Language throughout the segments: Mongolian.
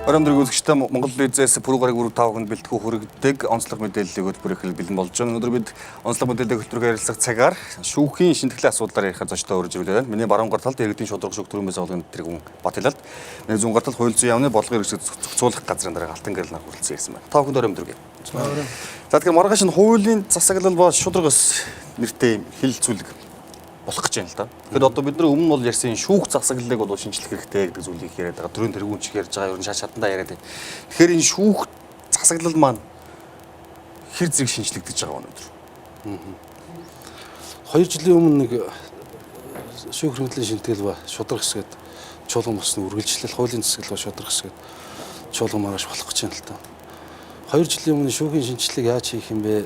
Өнөөдрийн үзэгчтэй Монгол Лизээс пүрэв гараг бүрэг 5 хүнд бэлтгэх хүргэдэг онцлог мэдээллийг хөтөлбөр эхлэл бэлэн болж байна. Өнөөдөр бид онцлог мэдээллийг хөтөлбөрөөр ярилцах цагаар шүүхийн шинтгэлийн асуудлаар ярихаар зочтой урьж ирүүлээ. Миний баруун гар талд иргэдийн шударга шүүх төрийн байгууллагын тэргүүн Батилалд, миний зүүн гар талд хууль зүйн яамны бодлогын хэрэгсэл зохицуулах газрын дараа Алтан гэрэл нар хүрэлцэн ирсэн байна. Та бүхэнд өрөөмдрөг. За тэгэхээр маргааш нь хуулийн засаглал ба шударгаас нэртэй хэлэлцүүлэг болох гэж байна л да. Тэгэхээр одоо бид нар өмнө нь бол ярьсан шүүх засаглалыг бол шинжлэх хэрэгтэй гэдэг зүйлийг яриад байгаа. Төрийн тэргүүн чиг ярьж байгаа, ер нь шат шатандаа яриад байна. Тэгэхээр энэ шүүх засаглал маань хэр зэрэг шинжлэгдэж байгаа өнөөдөр? 2 жилийн өмнө нэг шүүх хөрөнгөлийн шинтгэл ба шударга хэсгээд чуулган босны үргэлжлэл хуулийн засаглал ба шударга хэсгээд чуулган маргааш болох гэж байна л да. 2 жилийн өмнө шүүхийн шинжлэлийг яаж хийх юм бэ?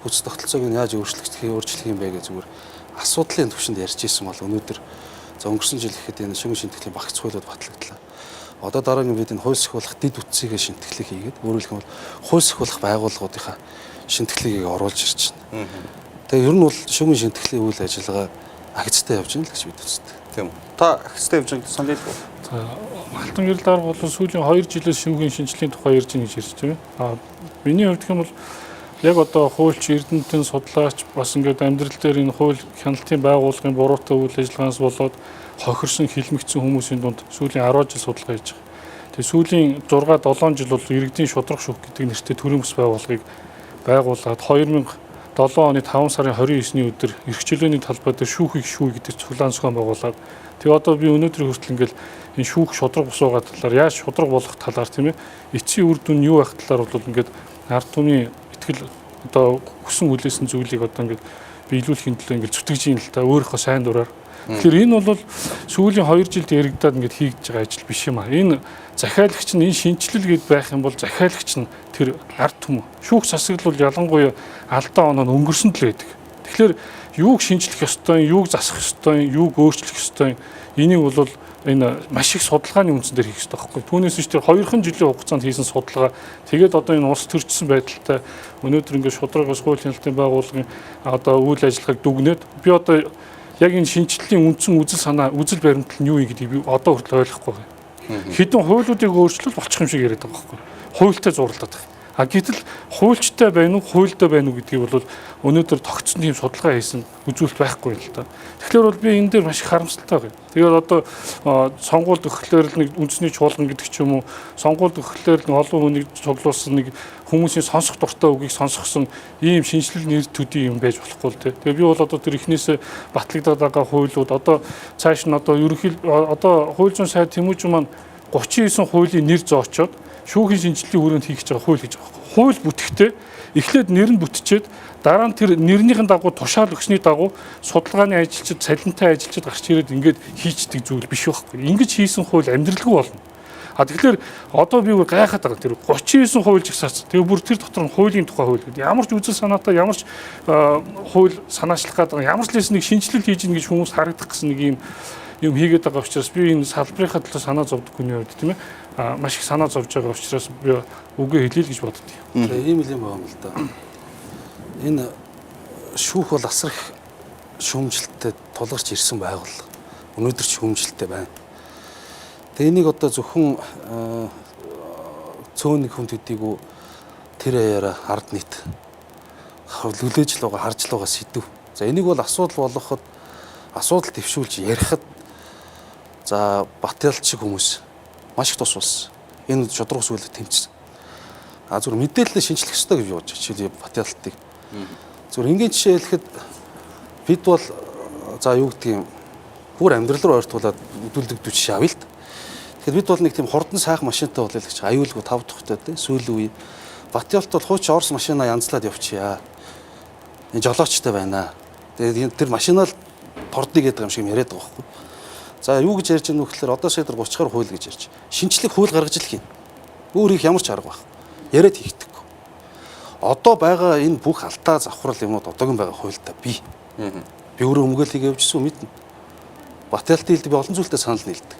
Хүч тогтолцоог нь яаж өөрчлөх юм бэ гэж зүгээр асуудлын түвшинд ярьж ирсэн бол өнөөдөр за өнгөрсөн жил ихэд энэ шүүхийн шинтгэлийн багц хуулиуд батлагдлаа. Одоо дараагийн бид энэ хууль сахиулах дэд үтсийг шинтгэлийг хийгээд өөрөөр хэлбэл хууль сахиулах байгууллагуудынхаа шинтгэлийг оруулж ирж байна. Тэгээ ер нь бол шүүхийн шинтгэлийн үйл ажиллагаа агцтай явж байна л гэж бид үздэг. Тийм үү. Та агцтай явж байгааг санал хэлбүү. За Алтан гэрэл дарга бол сүүлийн 2 жилээс шүүхийн шинжлэлийн тухай ярьж байна гэж ярьж байна. Миний хувьд гэх юм бол яг одоо хуульч, эрдэмтэн, судлаач бас ингээд амьдрал дээр энэ хууль хяналтын байгууллагын буруутай үйл ажиллагаанаас болоод хохирсон, хилмигдсэн хүмүүсийн дунд сүүлийн 10 жил судалгаа хийж байгаа. Тэгээ сүүлийн 6-7 жил бол иргэдийн шударга шүүх гэдэг нэртэй төрийн бас байгууллагыг байгуулад 2007 оны 5 сарын 29-ний өдөр эрх чөлөөний талбай дээр шүүхийг шүү гэдэг цуглаан зохион байгуулад тэгээ одоо би өнөөдрийн хүртэл ингээд энэ шүүх шударга босгоо талаар яаж шударга болох талаар тийм ээ эцсийн үр дүн юу байх талаар бол ингээд ард түмний итгэл одоо хүсэн хүлээсэн зүйлийг одоо ингээд биелүүлэхийн төлөө ингээд зүтгэж юм л та өөрийнхөө сайн дураар. Тэгэхээр энэ бол сүүлийн 2 жилд яригадаад ингээд хийгдэж байгаа ажил биш юм аа. Энэ захиалагч нь энэ шинжилэл гээд байх юм бол захиалагч нь тэр ард түмэн шүүх засаглал бол ялангуяа алдаа оноо өнгөрсөнд л байдаг. Тэгэхээр юуг шинжлэх ёстой, юуг засах ёстой, юуг өөрчлөх ёстой энийг бол энэ маш их судалгааны үндсэн дээр хийх хэрэгтэй байхгүй. Түүнээс ч тэр 2 жилийн хугацаанд хийсэн судалгаа тэгээд одоо энэ улс төрчсөн байдалтай өнөөдөр ингээд шударгаас хууль хяналтын байгууллагын одоо үйл ажиллагааг дүгнээд би одоо яг энэ шинжиллийн үндсэн үзэл баримтлал нь юу юм гэдгийг би одоо хүртэл ойлгохгүй байна. Хэдэн хуулиудыг өөрчлөл болчих юм шиг яриад байгаа байхгүй. Хуультай зурлаад байгаа. Гэтэл хуульчтай байна уу, хуультай байна уу гэдгийг бол өнөөдөр тогтсон тийм судалгаа хийсэн үзүүлэлт байхгүй л да. Тэгэхээр бол би энэ дээр маш их харамсалтай байна. Тэгээд одоо сонгуульд өгөхлөөр л нэг үндэсний чуулган гэдэг ч юм уу, сонгуульд өгөхлөөр л олон хүнийг цуглуулсан нэг хүмүүсийн сонсох дуртай үгийг сонсгосон ийм шинжилэл нэр төдий юм байж болохгүй л дээ. Тэгээд би бол одоо тэр ихнээсээ батлагдаад байгаа хуулиуд одоо цааш нь одоо ерөнхийдөө одоо хууль зүйн сайд Тэмүүжин маань 39 хуулийн нэр зоочоод шүүхийн шинжиллийн хүрээнд хийх гэж байгаа хууль гэж байгаа. Хууль бүтэхдээ эхлээд нэр нь бүтчихэд дараа нь тэр нэрнийхэн дагуу тушаал өгсөний дагуу судалгааны ажилчид, цалинтай ажилчид гарч ирээд ингээд хийчдэг зүйл биш байхгүй. Ингэж хийсэн хууль амьдралгүй болно. Тэгэхээр одоо би бүр гайхаад байгаа тэр 39 хууль жагсаац. Тэгээ бүр тэр дотор нь хуулийн тухай хууль гэдэг. Ямар ч үзэл санаатай, ямар ч хууль санаачлах гэдэг ямар ч нэг шинжилэл хийж ийн гэж хүмүүс харагдах гэсэн нэг юм хийгээд байгаа учраас би энэ салбарынхаа төлөө санаа зовдөггүй нь үед тийм ээ. Маш их санаа зовж байгаа учраас би үгээ хэлье л гэж боддгий. Ийм л юм байна л да. Энэ шүүх бол асар их шүүмжлэлтэй тулгарч ирсэн байгууллага. Өнөөдөр ч шүүмжлэлтэй байна. Тэгээ энийг одоо зөвхөн цөөн нэг хүнд хэдийгүү тэр аяараа ард нийт хүлээж л байгаа, харж л байгаа сэдв. За энийг бол асуудал болгоход асуудал төвшүүлж ярихад за Батилалч шиг хүмүүс маш их тус болсон. Энэ шударга зүйлд тэмцсэн. Зүгээр мэдээлэл шинжлэх ёстой гэж бодож чинь Батилалтыг. Зүгээр ингийн жишээ хэлэхэд бид бол за юу гэдэг юм бүр амьдрал руу ойртуулаад өдөлдөг жишээ авъя л да. Тэгэхээр бид бол нэг тийм хурдан сайхан машинтай болъё л гэж аюулгүй 5 дахьтай тий сүүлийн үе Батилалт бол хууч Орос машинаа янзлаад явчихъя. Энэ жолоочтой байна. Тэгээд тэр машинаа л тордны гэдэг юм шиг яриад байгаа байхгүй. За юу гэж ярьж байгаа вэ гэхээр одоо сая 30 гаруй хууль гэж ярьж. Шинжлэх хууль гаргаж л хийн. Өөр их ямар ч арга байх. Яриад хийхдэггүй. Одоо байгаа энэ бүх алдаа завхрал юмуд одоогийн байгаа хуультай би. Би өөрөө өмгөөл хийгээ явжсэн мэднэ. Батилалтын хэлд би олон зүйлтэй санал нийлдэг.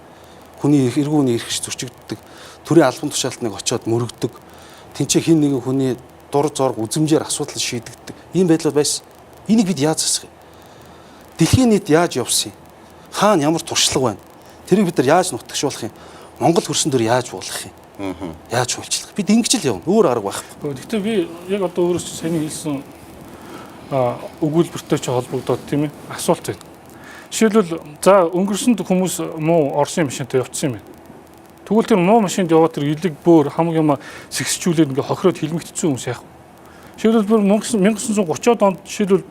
Хүний эргүүний эрхч зөрчигддөг, төрийн албан тушаалтныг очиод мөрөгдөг, тэнцээ хин нэгэн хүний дур зорг үзмжээр асуудал шийдэгдэг. Ийм байдлууд байсан. Энийг бид яаж засах юм? Дэлхийн нийт яаж явсан юм? Хаана ямар туршлага байна? Тэрийг бид нар яаж нутагшуулах юм? Монгол хөрсөн дөр яаж буулгах юм? Яаж хуульчлах? Бид ингэж л явна. Өөр арга байхгүй. Гэхдээ би яг одоо өөрөөс сайн хэлсэн өгүүлбэртэй ч холбогдоод тийм ээ асуулт байна. Жишээлбэл за өнгөрсөнд хүмүүс муу Оросын машинтай явцсан юм байна. Тэгвэл тэр муу машинд яваад тэр илэг бөөр хамаг юм сэгсчүүлээд ингээ хохироод хилмигдсэн хүмүүс яах вэ? Жишээлбэл бүр 1930-ад онд жишээлбэл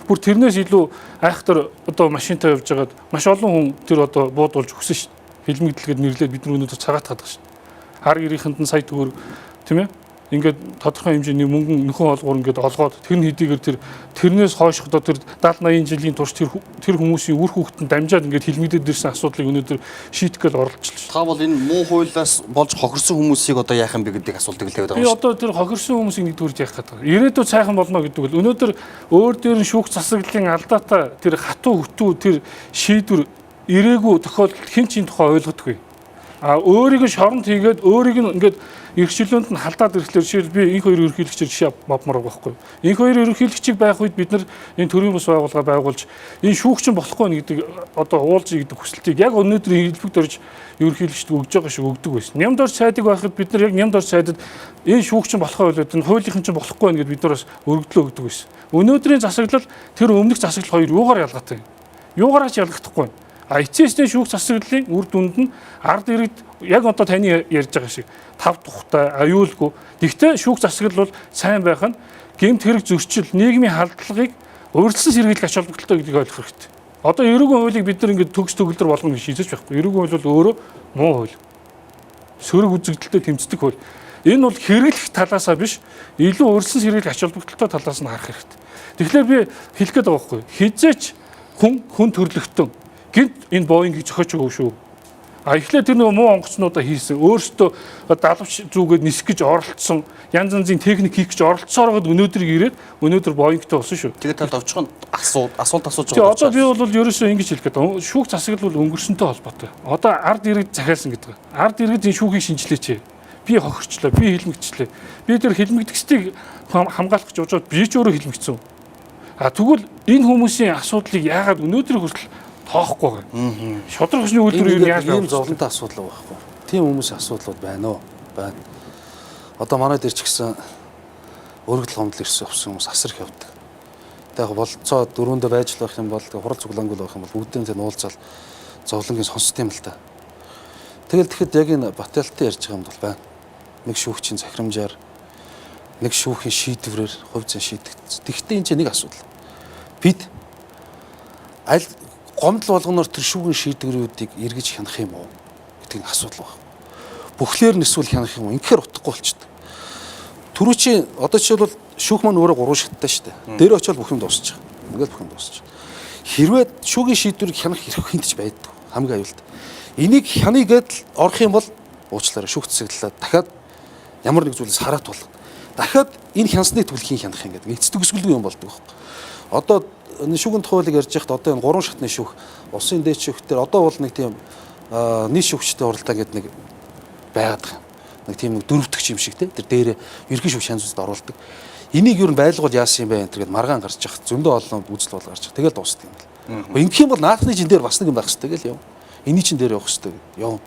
бүр тэрнээс илүү айхтар одоо машинтай явж байгаад маш олон хүн тэр одоо буудуулж өгсөн шүү дээ. Хилмигдэлгээд нэрлээд бид нар өнөөдөр цагаат хадах шүү дээ. Хар гэрийнхэнд нь сая төгөр тийм ээ ингээд тодорхой хэмжээний мөнгө нөхөн олгоор ингээд олгоод тэр нь хэдийгээр тэрнээс хойш одоо тэр 70 80 жилийн турш тэр хүмүүсийн үр хүүхдэнд дамжаад ингээд хилмигдээд ирсэн асуудлыг өнөөдөр шийдэх гээл оролцож Та бол энэ муу хуулиас болж хохирсон хүмүүсийг одоо яах юм бэ гэдэг асуултыг л тавиад би байгаа одоо тэр хохирсон хүмүүсийг нэгдүгээр яах гэдэг. Ирээдүйд сайхан болно гэдэг бол өнөөдөр өөр дээр нь шүүх засаглалын алдаатай тэр хатуу хөтүү тэр шийдвэр ирээгүй тохиолдолд хэн ч энэ тухай ойлгодгүй. А өөрийг нь шоронд хийгээд өөрийг нь ингээд эрхчлөөнд нь халдаад ирэхлээр жишээл би энэ хоёр ерөнхийлөгчөөр жишээ авмаар байгаа байхгүй. Энэ хоёр ерөнхийлөгчийг байх үед бид нар энэ төрийн бас байгууллага байгуулж энэ шүүгчин болохгүй нэ гэдэг одоо уулзъя гэдэг хүсэлтийг яг өнөөдөр хэлбэгт орж ерөнхийлөгчд өгж байгаа шиг өгдөг байсан. Нямд орж сайдыг байхад бид нар яг нямд орж сайдад энэ шүүгчин болохгүй болоод энэ хуулийнхан чинь болохгүй нэ гэдээ бид нар бас өргөдлөө өгдөг байсан. Өнөөдрийн засаглал тэр өмнөх засаглал хоёр юугаар ялгаатай вэ? Юугаараач ялгахдаггүй. А эцээсний шүүх засаглалын үр дүнд нь ард иргэд яг одоо таны ярьж байгаа шиг тав тухтай аюулгүй. Гэхдээ шүүх засаглал бол сайн байх нь гэмт хэрэг зөрчил нийгмийн халдлагыг урьдчилан сэргийлэх ач холбогдолтой гэдгийг ойлгох хэрэгтэй. Одоо эрүүгийн хуулийг бид нар ингээд төгс төгөлдөр болгоно гэж шийдэж байхгүй. Эрүүгийн хууль бол өөрөө муу хууль. Сөрөг үзэгдэлтэй тэмцдэг хууль. Энэ бол хэрэглэх талаасаа биш, илүү урьдчилан сэргийлэх ач холбогдолтой талаас нь харах хэрэгтэй. Тэгэхээр би хэлэх гээд байгаа байхгүй. Хизээч хүн төрлөختөн гинт энэ Боингийг зохиож өгөө шүү. А эхлээд тэр нөгөө муу онгоцнуудаа хийсэн. Өөрсдөө далавч зүгээд нисэх гэж оролцсон, янз янзын техник хийх гэж оролцсоор гад өнөөдөр ирээд өнөөдөр Боингтай болсон шүү. Тэгээд та товчхон асуулт асууж байгаа. Одоо би бол ерөөсөө ингэж хэлэх гээд шүүх засаглал бол өнгөрсөнтэй холбоотой. Одоо ард иргэд захиалсан гэдэг. Ард иргэд энэ шүүхийг шинжилээч. Би хохирчлаа, би хилмигчлээ. Би тэр хилмигдэгчдийг хамгаалах гэж явж би ч өөрөө хилмигцсэн. А тэгвэл энэ хүмүүсийн асуудлыг яагаад өнөөдөр хүртэл тоохгүй байгаа. Шодрох хөшний үйлдвэр юу яаж ийм зовлонтой асуудал байхгүй. Тийм хүмүүсийн асуудлууд байна уу? Байна. Одоо манай дээр ч гэсэн өргөдөл гомдол ирсэн хүмүүс асар их явдаг. Тэгээ болцоо дөрөндөө байж л байх юм бол хурал цуглаангуул байх юм бол бүгдээ тэр нуулзаал зовлонгийн сонсд юм л та. Тэгэл тэгэхэд яг энэ баталтай ярьж байгаа юм бол байна. Нэг шүүгчийн захирамжаар нэг шүүхийн шийдвэрээр хувь зэн шийдэгдсэн. Тэгэхдээ энэ чинь нэг асуудал. Бид аль гомдол болгоноор тэр шүүгийн шийдвэрүүдийг эргэж хянах юм уу гэдэг нь асуудал байна. Бүхлээр нь эсвэл хянах юм уу? Инхээр утгагүй болчихдог. Түрүүчийн одоо жишээлбэл шүүх маань өөрөө 3 шаттай шүү дээ. Дээр очиод бүх юм дуусчих. Ингээл бүх юм дуусчих. Хэрвээ шүүгийн шийдвэрийг хянах эрх хинтж байдаг. Хамгийн аюултай. Энийг хянъя гэдэл орох юм бол уучлаарай шүүх засаглалаа дахиад ямар нэг зүйлээс хараат болох. Дахиад энэ хянсны түлхийг хянах юм гэдэг. Эцэд үсгэлгүй юм болдог байхгүй. Одоо шүүгийн тухайлыг ярьж байхад одоо энэ 3 шатны шүүх улсын дээд шүүхтэр одоо бол нэг тийм нийт шүүгчтэй уралдаа гэдэг нэг байгаад байгаа. Нэг тийм нэг дөрөвдөгч юм шиг те тэр дээрээ ерхий шүүх шанзууд оруулдаг. Энийг юу н байлгуул яасан юм бэ энэ тэгээд маргаан гарч явах зөндөө олон үзэл бол гарч байгаа. Тэгэл дуусдаг юм байна. Ингэх юм бол наадхны чин дээр бас нэг юм байх хэрэгтэй гэл яв. Эний чин дээр явах хэрэгтэй яв.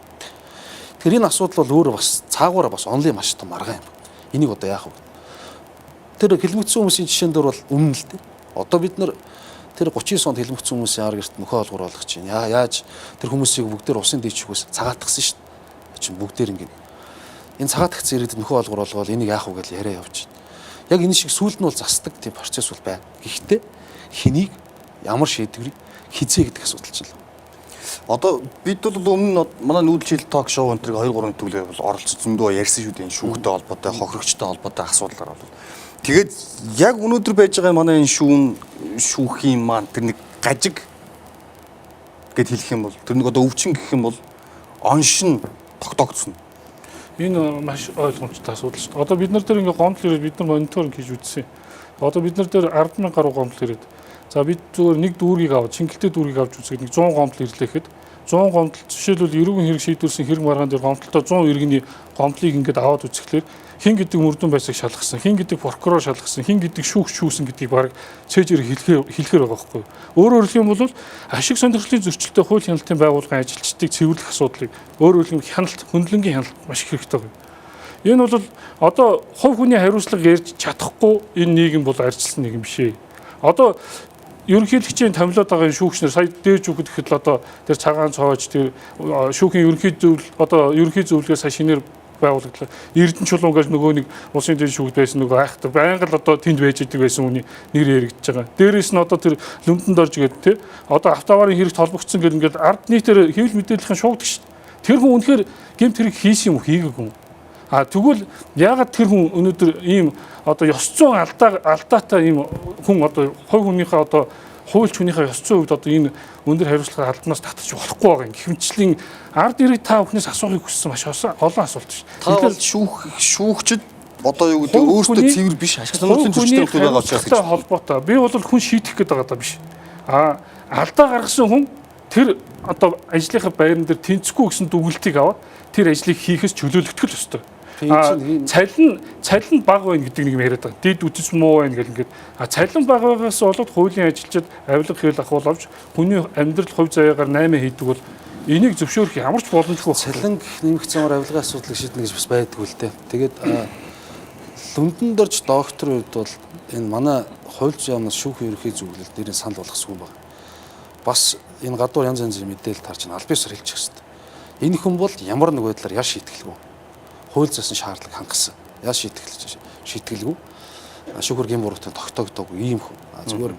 Тэгэхээр энэ асуудал бол өөрөө бас цаагаараа бас онлын маш том маргаан юм. Энийг одоо яах вэ? Тэр хэлмэгдсэн хүмүүсийн жишээн дээр бол өмнө л те. Одоо бид нар тэр 39 онд хэлмэгдсэн хүмүүсийн ар гэрт нөхөө олгор болгож байна. Яаж тэр хүмүүсийг бүгдээр усын дэвчгээс цагаатгсан шүү дээ. Чинь бүгдээр ингэ. Энэ цагаатгц ирээд нөхөө олгор болгоод энийг яах вэ гэж яриа явж байна. Яг энэ шиг сүүлд нь бол засдаг тийм процесс бол байна. Гэхдээ хэнийг ямар шийдвэрийг хизээ гэдэг асуудал чинь л. Одоо бид бол өмнө манай нүүдэлчил ток шоу энэ 2 3 төглөө бол оролцсон зөндөө ярьсан шүү дээ. Шүүхтэй холбоотой, хохирогчтой холбоотой асуудлаар бол. Тэгээд яг өнөөдөр байж байгаа манай энэ шүүхийн маань тэр нэг гажиг гэд хэлэх юм бол тэр нэг одоо өвчин гэх юм бол оншин тогтоогдсон. Энэ маш ойлгомжтой асуудал шүү дээ. Одоо бид нар дээр ингээ гомдол ирээд бид нар мониторинг хийж үзсэн. Одоо бид нар дээр 10,000 гаруй гомдол ирээд за бид зүгээр нэг дүүргийг аваад чингэлтэй дүүргийг авч үзэхэд нэг 100 гомдол ирлээхэд 100 гомдол жишээлбэл эрүүгийн хэрэг шийдвэрсэн хэрэг маргаан дээр гомдолтой 100 иргэний гомдлыг ингээд аваад үзэхлээр хин гэдэг мөрдөн байсаг шалгасан, хин гэдэг прокурор шалгасан, хин гэдэг шүүгч шүүсэн гэдгийг баг цээжээр хэлэхээр байгаа байхгүй. Өөрөөр хэлэх юм бол ашиг сонирхлын зөрчилтэй хууль хяналтын байгууллагын ажилчдыг цэвэрлэх асуудлыг өөрөөр хэлбэл хяналт, хөндлөнгийн хяналт маш их хэрэгтэй байна. Энэ бол одоо хувь хүний хариуцлага ярьж чадахгүй энэ нийгэм бол арчилсан нийгэм биш ээ. Одоо ерөнхийлөгчийн томилоод байгаа шүүгчнэр сая дээж үг гэхэд л одоо тэр цагаан цоож тэр шүүхийн ерөнхий зөвлөл одоо ерөнхий зөвлөгөө сая шинээр байгуулагдлаа. Эрдэнэ чулуун гэж нөгөө нэг улсын дэд шүүгд байсан нөгөө айхтар байнга л одоо тэнд байж идэг байсан хүний нэр яригдж байгаа. Дээрээс нь одоо тэр лүмдэнд орж игээд те одоо автоварын хэрэгт холбогдсон гэл ингээд ард нийтээр хэвлэл мэдээллийн шуугдаг шүү дээ. Тэр хүн үнэхээр гэмт хэрэг хийсэн юм хийгээгүй юм. Тэгвэл яагаад тэр хүн өнөөдөр ийм одоо ёс зүйн алдаатай ийм хүн одоо хувь хүнийхээ одоо хуульч хүнийхээ ёс зүйн хувьд одоо энэ өндөр хариуцлагын албанаас татчих болохгүй байгаа юм. Гэвчлэн ард иргэд та бүхнээс асуухыг хүссэн маш олон асуулт шүү. Та бол шүүгчд одоо юу гэдэг өөртөө цэвэр биш ашиг сонирхлын зөрчилтэй хүмүүс байгаа учраас гэж холбоотой. Би бол хүн шийдэх гээд байгаа даа биш. Алдаа гаргасан хүн тэр одоо ажлынхаа байран дээр тэнцэхгүй гэсэн дүгнэлтийг аваад тэр ажлыг хийхээс чөлөөлөгдөх л ёстой. Цалин бага байна гэдэг нэг юм яриад байгаа. Дид үтс муу байна гэл ингээд. Цалин бага байгаас болоод хуулийн ажилчид авилга хийл ахуул авч хүний амьдрал хувь заяагаар 8 хийдэг бол энийг зөвшөөрөх ямар ч боломжгүй. Цалин нэмэгцээр авилгын асуудлыг шийднэ гэж бас байдгүй л дээ. Тэгээд лүндэнд орж докторын хувьд бол энэ манай хуульч яамнаас шүүхийн ерөнхий зөвлөлд нэрийн санал болгосон байна. Бас энэ гадуур янз янзын мэдээлэл тарж ин аль биесээр хэлчих хэвээр. Энэ хүн бол ямар нэг байдлаар яш шийтгэлгүй. Хууль зүйн шаардлага хангасан. Яаш шийтгэлгүй. Шүүхэр гин буруутай тогтоогдоогүй ийм хүн. Зүгээр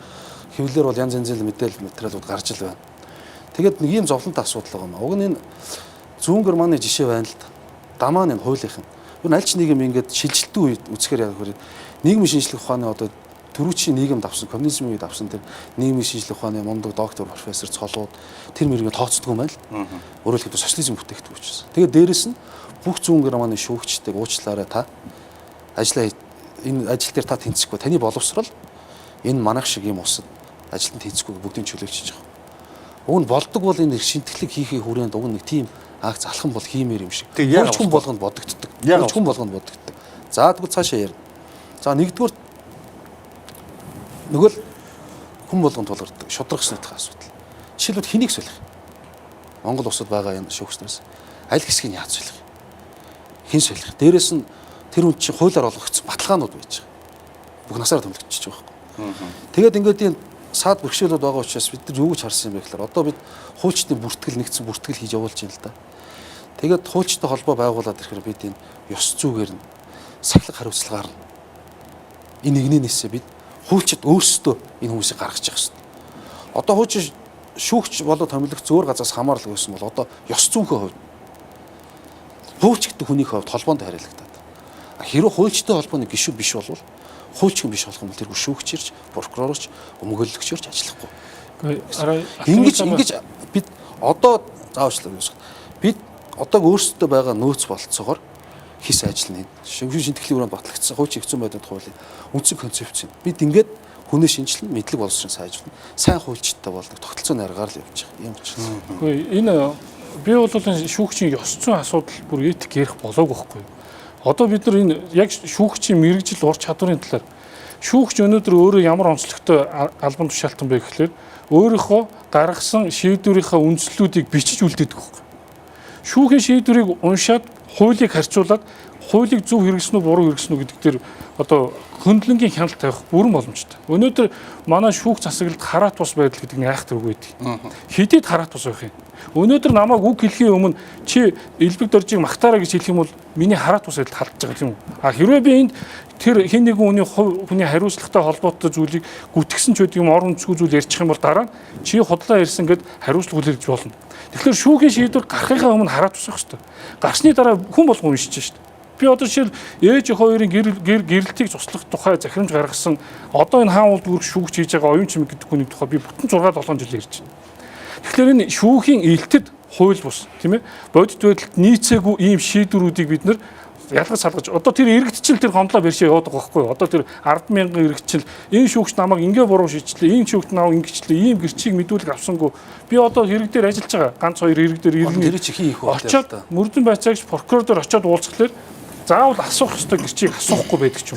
хэвлэлээр бол янз янзын мэдээлэл материалууд гарч ил байна. Тэгээд нэг ийм зовлонтой асуудал байгаа юм. Уг нь энэ зүүн Германы жишээ байна л да. Дамаа нь хуулийнх нь. Юу аль ч нийгэм ингээд шилжилтийн үед үзэхээр яг хөрөд нийгмийн шинжлэх ухааны одоо төрүүчийн нийгэмд авсан коммунизмын үед авсан тэр нийгмийн шинжлэх ухааны мундаг доктор профессор цолууд тэр мөрөнд тооцдгүй юм байна л. Өөрөөр хэлбэл социализм бүтээгдэхүүн учраас. Тэгээд дээрэс нь бүх зүүн Германы шүүгчдийг уучлаарай та ажиллаа энэ ажил дээр та тэнцэхгүй таны боловсрал энэ манайх шиг юм усад ажилд тэнцэхгүй бүгдийг чөлөөлчихөж байгаа. Уг нь болдог бол энэ шинтгэлэг хийхээ хүрээнд уг нэг тийм акц алхам бол хиймээр юм шиг. Яаж хүн болгонд бодогддог. Яаж хүн болгонд бодогддог. За тэгвэл цаашаа ярина. За нэгдүгээр нөгөө хүн болгонд тулгардаг шудраг санаатах асуудал. Жишээлбэл хэнийг солих? Монгол улсад байгаа энэ шүүгчнээс аль хэсгийг яаж солих? Хэн солих? Дээрээс нь тэр хүн чинь хуулиар олгогдсон баталгаанууд байж байгаа. Бүх насаараа томилогдчихж байгаа байхгүй. Тэгээд ингээд энэ саад бэрхшээлүүд байгаа учраас бид нар юу гэж харсан юм бэ гэхээр одоо бид хуульчдын бүртгэл нэгдсэн бүртгэл хийж явуулж байна л да. Тэгээд хуульчтай холбоо байгуулад ирэхээр бид энэ ёс зүйгээр нь сахилга хариуцлагаар нь энэ нэгнээсээ бид хуульчид өөрсдөө энэ хүмүүсийг гаргаж явах хэрэгтэй. Одоо хуучин шүүгч болоод томилох зөөр газраас хамаарлаг байсан бол одоо ёс зүйнхээ хувьд хуульч гэдэг хүнийхээ хувьд холбоонд хариуцлагатаад. Хэрэв хуульчтай холбооны гишүүд биш бол хуульч хүн биш болох юм бол тэр шүүгч ирж, прокурорч, өмгөөлөгч ирж ажиллахгүй. Ингэж бид одоо заавчлаа гэж. Бид одоо өөрсдөө байгаа нөөц болцоогоор хийсэн ажил нь шинжлэх ухааны өрөөнд батлагдсан хуучин хэвцэн байдлын хуулийн үндсэн концепц нь. Бид ингээд хүнээ шинжилнэ, мэдлэг боловсрын сайжруулна. Сайн хуульчтай болдог тогтолцооны аргаар л явж байгаа юм чинь. Үгүй энэ би бол шүүгчийн ёс зүйн асуудал бүр этик ярих болоогүй байхгүй. Одоо бид нар энэ яг шүүгчийн мэрэгжил ур чадварын талаар шүүгч өнөөдөр өөрөө ямар онцлогтой албан тушаалтан бэ гэхлээр өөрийнхөө гаргасан шийдвэрийнхээ үндслүүдийг бичиж үлдээдэг байхгүй. Шүүхийн шийдвэрийг уншаад хуулийг харьцуулаад хуулийг зөв хэрэгжсэн үү буруу хэрэгжсэн үү гэдэг дээр одоо хөндлөнгийн хяналт тавих бүрэн боломжтой. Өнөөдөр манай шүүх засаглалд хараат бус байдал гэдэг нь айхтар үг байдаг. Хэдийд хараат бус байх юм. Өнөөдөр намайг үг хэлхийн өмнө чи элбэг доржийг магтаараа гэж хэлэх юм бол миний хараат бус байдалд халтж байгаа юм. Хэрвээ би энд тэр хэн нэгэн хүний хариуцлагатай холбоотой зүйлийг гүтгсэн ч үгүй юм орон зүйн зүйл ярьчих юм бол дараа нь чи худлаа ярьсан гэд хариуцлага хүлээж болно. Тэгэхээр шүүхийн шийдвэр гарахынхаа өмнө хараат бус байх хэрэгтэй. Гарсны дараа хүн болгон уншиж шээ. Би одоо жишээл ээж хоёрын гэрэлтийг цуслах тухай захирамж гаргасан одоо энэ хаан улд үрг шүүгч хийж байгаа оюун чимэг гэдэг хүний тухай би бүтэн 6-7 жил ярьж байна. Тэгэхээр энэ шүүхийн илтэд хууль бус тийм ээ бодит байдалд нийцээгүй ийм шийдвэрүүдийг бид нэр ялгаж салгаж одоо тэр иргэдчил тэр гомдлоо бэршээ яваад байгаа байхгүй юу? Одоо тэр 10,000 иргэдчил энэ шүүгч намайг ингээ буруу шийдлээ, энэ шүүгч намайг ингэчлээ, ийм гэрчийг мэдүүлэг авсангүй. Би одоо хэрэг дээр ажиллаж байгаа. Ганц хоёр хэрэг дээр иргэн Тэр чи хий их байна. очоод мөрдөн байцаагч прокурор дээр очоод уулзхлаар заавал асуух ёстой гэрчийг асуухгүй байдаг ч